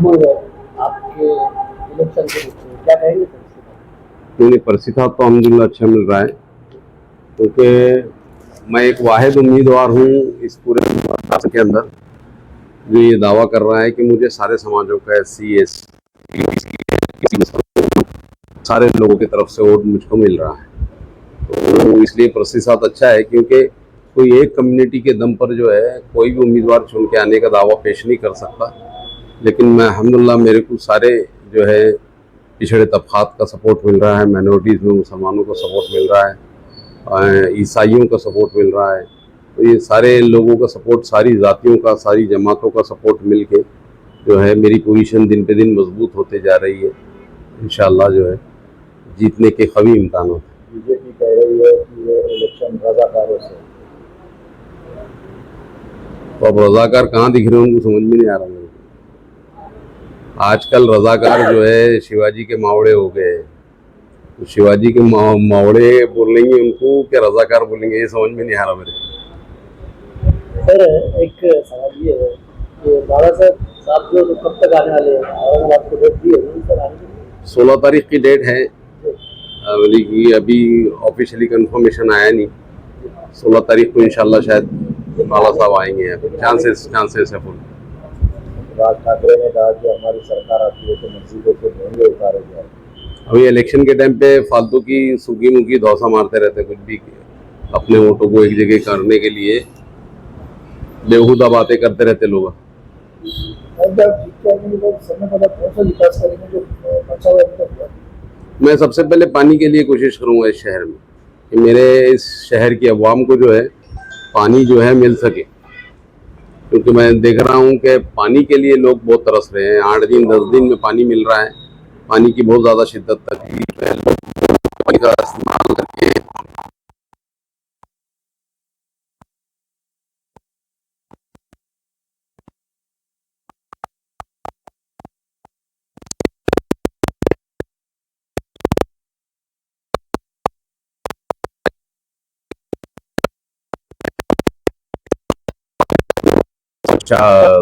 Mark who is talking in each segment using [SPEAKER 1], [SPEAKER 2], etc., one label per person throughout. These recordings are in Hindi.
[SPEAKER 1] उमंग है आपके इलेक्शन के लिए, क्या कहेंगे सर इसके बारे
[SPEAKER 2] नहीं, प्रतिशत तो अल्हम्दुलिल्लाह अच्छा मिल रहा है, क्योंकि मैं एक वाहिद उम्मीदवार हूँ इस पूरे राष्ट्र के अंदर जो ये दावा कर रहा है कि मुझे सारे समाजों का SC ST सारे लोगों की तरफ से वोट मुझको मिल रहा है। तो इसलिए प्रतिशत अच्छा है, क्योंकि कोई एक कम्युनिटी के दम पर जो है कोई भी उम्मीदवार चुन के आने का दावा पेश नहीं कर सकता। लेकिन मैं अल्हम्दुलिल्लाह मेरे को सारे जो है पिछड़े तबकात का सपोर्ट मिल रहा है, माइनॉरिटीज़ में मुसलमानों को सपोर्ट मिल रहा है, ईसाइयों का सपोर्ट मिल रहा है। तो ये सारे लोगों का सपोर्ट, सारी जातियों का, सारी जमातों का सपोर्ट मिल के जो है मेरी पोजीशन दिन पे दिन मजबूत होते जा रही है। इंशाअल्लाह जो है जीतने के कभी इम्कान होते हैं।
[SPEAKER 1] बीजेपी कह रही है कि ये इलेक्शन रजाकारों से,
[SPEAKER 2] तो अब रजाकार कहाँ दिख रहे हैं उनको समझ में नहीं आ रहा मेरे को। आजकल रजाकार जो है शिवाजी के मावड़े हो गए, तो शिवाजी के मावड़े बोलेंगे उनको क्या रजाकार बोलेंगे, ये समझ में नहीं आ रहा मेरे।
[SPEAKER 1] सर एक सवाल ये है कि बाबा साहब जो कब तक आने वाले हैं, औरंगाबाद को डेट दी है सर आने के लिए?
[SPEAKER 2] 16 तारीख की डेट है, अभी ऑफिशियली कंफर्मेशन आया नहीं। 16 तारीख को इंशाल्लाह शायद बाला साहब आएंगे, चांसेस है फुल।
[SPEAKER 1] राज ठाकरे ने कहा कि हमारी सरकार आती है तो मस्जिदों से महंगे उतारे जाए।
[SPEAKER 2] अभी इलेक्शन के टाइम पे फालतू की सूखी मुखी धौसा मारते रहते, कुछ भी अपने वोटों को एक जगह करने के लिए बेहुदा बातें करते रहते लोग। मैं सबसे पहले पानी के लिए कोशिश करूंगा इस शहर में कि मेरे इस शहर की अवाम को जो है पानी जो है मिल सके, क्योंकि मैं देख रहा हूं कि पानी के लिए लोग बहुत तरस रहे हैं। 8 दिन 10 दिन में पानी मिल रहा है, पानी की बहुत ज़्यादा शिद्दत तकलीफ है। लोग पानी का इस्तेमाल करके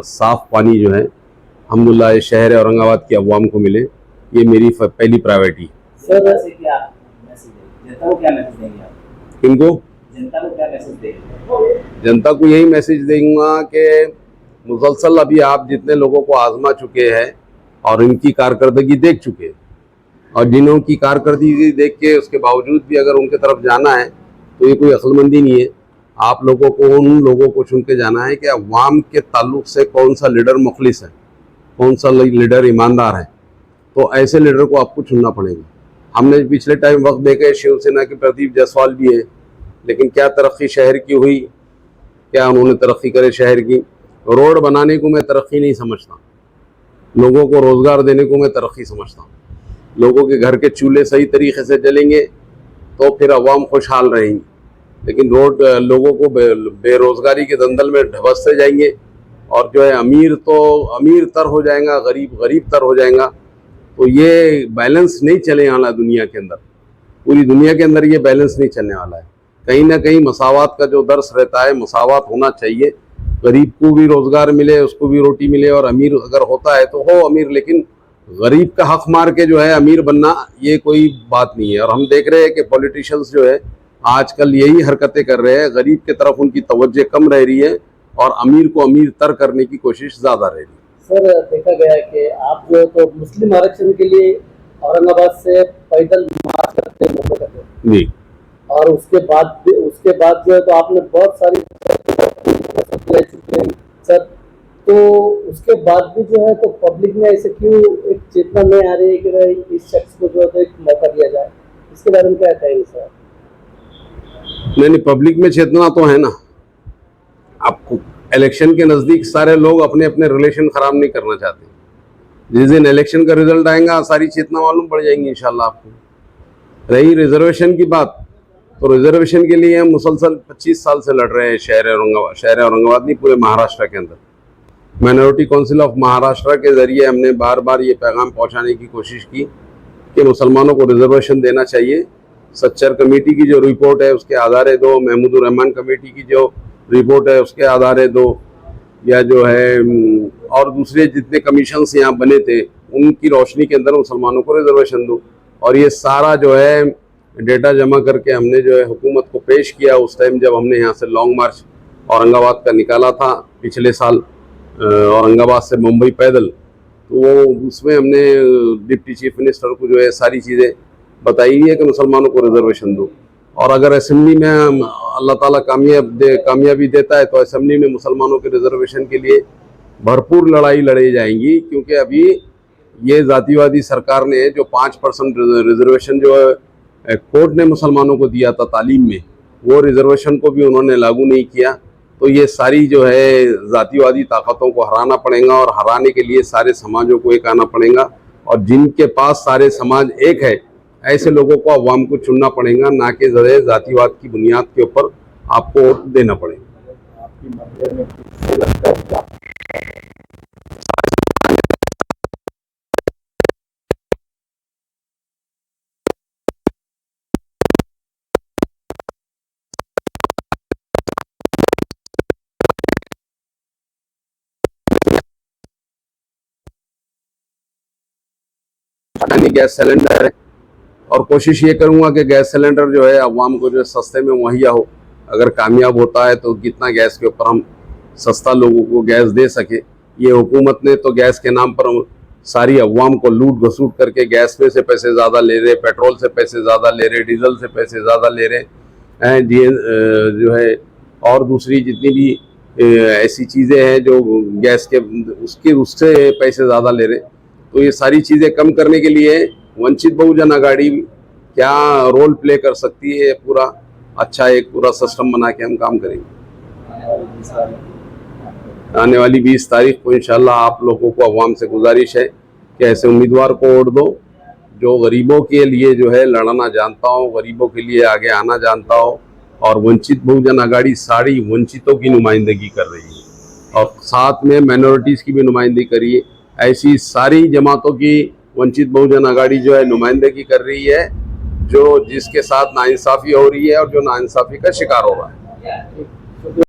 [SPEAKER 2] साफ पानी जो है अल्हम्दुलिल्लाह इस शहर औरंगाबाद की अवाम को मिले, ये मेरी पहली प्रायोरिटी।
[SPEAKER 1] सर वैसे क्या मैसेज है जनता को, क्या मैसेज देंगे आप?
[SPEAKER 2] किनको?
[SPEAKER 1] जनता को क्या मैसेज देंगे?
[SPEAKER 2] जनता को यही मैसेज देंगे कि मुसलसल अभी आप जितने लोगों को आजमा चुके हैं और इनकी कारकर्दगी देख चुके हैं, और जिन्हों की कारकर्दगी देख के उसके बावजूद भी अगर उनके तरफ जाना है तो ये कोई अक्लमंदी नहीं है। आप लोगों को उन लोगों को चुन के जाना है कि अवाम के ताल्लुक से कौन सा लीडर मुखलिस है, कौन सा लीडर ईमानदार है। तो ऐसे लीडर को आपको चुनना पड़ेगा। हमने पिछले टाइम वक्त देखे शिवसेना के प्रदीप जायसवाल भी है, लेकिन क्या तरक्की शहर की हुई? क्या उन्होंने तरक्की करे शहर की? रोड बनाने को मैं तरक्की नहीं समझता, लोगों को रोज़गार देने को मैं तरक्की समझता हूँ। लोगों के घर के चूल्हे सही तरीके से जलेंगे तो फिर अवाम खुशहाल रहेंगी, लेकिन लोगों को बेरोज़गारी के दंदल में ढबसते जाएंगे और जो है अमीर तो अमीर तर हो जाएगा, गरीब गरीब तर हो जाएगा। तो ये बैलेंस नहीं चलने वाला दुनिया के अंदर, पूरी दुनिया के अंदर ये बैलेंस नहीं चलने वाला है। कहीं ना कहीं मसावात का जो दर्स रहता है, मसावात होना चाहिए, गरीब को भी रोज़गार मिले, उसको भी रोटी मिले, और अमीर अगर होता है तो हो अमीर, लेकिन गरीब का हक मार के जो है अमीर बनना ये कोई बात नहीं है। और हम देख रहे हैं कि पॉलिटिशियंस जो है आजकल यही हरकतें कर रहे हैं, गरीब की तरफ उनकी तवज्जो कम रह रही है और अमीर को अमीर तर करने की कोशिश ज़्यादा रह रही है।
[SPEAKER 1] सर देखा गया है कि आप जो तो मुस्लिम आरक्षण के लिए औरंगाबाद से पैदल मार्च करते हैं
[SPEAKER 2] जी,
[SPEAKER 1] और उसके बाद जो है तो आपने बहुत सारी सर, तो उसके बाद भी जो है तो पब्लिक में ऐसे क्यों एक चेतना नहीं आ रही है कि भाई इस शख्स को जो है तो एक मौका दिया जाए? इसके बारे में क्या कहेंगे सर?
[SPEAKER 2] नहीं, पब्लिक में चेतना तो है ना। आपको इलेक्शन के नज़दीक सारे लोग अपने अपने रिलेशन ख़राब नहीं करना चाहते। जिस दिन इलेक्शन का रिजल्ट आएगा सारी चेतना मालूम पड़ जाएंगी इंशाल्लाह आपको। रही रिजर्वेशन की बात, तो रिजर्वेशन के लिए हम मुसलसल 25 साल से लड़ रहे हैं शहर औरंगाबाद नहीं, पूरे महाराष्ट्र के अंदर। माइनॉरिटी काउंसिल ऑफ महाराष्ट्र के ज़रिए हमने बार बार ये पैगाम पहुंचाने की कोशिश की कि मुसलमानों को रिजर्वेशन देना चाहिए। सच्चर कमेटी की जो रिपोर्ट है उसके आधार दो, महमूदुर रहमान कमेटी की जो रिपोर्ट है उसके आधार दो, या जो है और दूसरे जितने कमीशन यहाँ बने थे उनकी रोशनी के अंदर मुसलमानों को रिजर्वेशन दो। और ये सारा जो है डेटा जमा करके हमने जो है हुकूमत को पेश किया उस टाइम जब हमने यहाँ से लॉन्ग मार्च औरंगाबाद का निकाला था पिछले साल, औरंगाबाद से मुंबई पैदल। तो वो उसमें हमने डिप्टी चीफ मिनिस्टर को जो है सारी चीज़ें बताई है कि मुसलमानों को रिजर्वेशन दो। और अगर असेंबली में अल्लाह ताला कामयाबी देता है तो असेंबली में मुसलमानों के रिजर्वेशन के लिए भरपूर लड़ाई लड़ी जाएंगी, क्योंकि अभी ये जातिवादी सरकार ने जो 5% रिजर्वेशन जो है कोर्ट ने मुसलमानों को दिया था तालीम में, वो रिजर्वेशन को भी उन्होंने लागू नहीं किया। तो ये सारी जो है जातिवादी ताकतों को हराना पड़ेगा और हराने के लिए सारे समाजों को एक आना पड़ेगा। और जिनके पास सारे समाज एक है ऐसे लोगों को अवाम को चुनना पड़ेगा, ना कि जातिवाद की बुनियाद के ऊपर आपको वोट देना पड़ेगा। गैस सिलेंडर है और कोशिश ये करूंगा कि गैस सिलेंडर जो है अवाम को जो है सस्ते में मुहैया हो। अगर कामयाब होता है तो कितना गैस के ऊपर हम सस्ता लोगों को गैस दे सके। ये हुकूमत ने तो गैस के नाम पर सारी अवाम को लूट घसूट करके गैस में से पैसे ज़्यादा ले रहे, पेट्रोल से पैसे ज़्यादा ले रहे, डीजल से पैसे ज़्यादा ले रहे हैं, जो है और दूसरी जितनी भी ऐसी चीज़ें हैं जो गैस के उससे पैसे ज़्यादा ले रहे। तो ये सारी चीज़ें कम करने के लिए वंचित बहुजन अघाड़ी क्या रोल प्ले कर सकती है, पूरा अच्छा एक पूरा सिस्टम बना के हम काम करेंगे। आने वाली 20 तारीख को इंशाल्लाह आप लोगों को अवाम से गुजारिश है कि ऐसे उम्मीदवार को वोट दो जो गरीबों के लिए जो है लड़ना जानता हो, गरीबों के लिए आगे आना जानता हो। और वंचित बहुजन अघाड़ी सारी वंचितों की नुमाइंदगी कर रही है और साथ में माइनॉरिटीज़ की भी नुमाइंदगी करिए। ऐसी सारी जमातों की वंचित बहुजन अघाड़ी जो है नुमाइंदगी कर रही है, जो जिसके साथ नाइंसाफ़ी हो रही है और जो नाइंसाफ़ी का शिकार हो रहा है।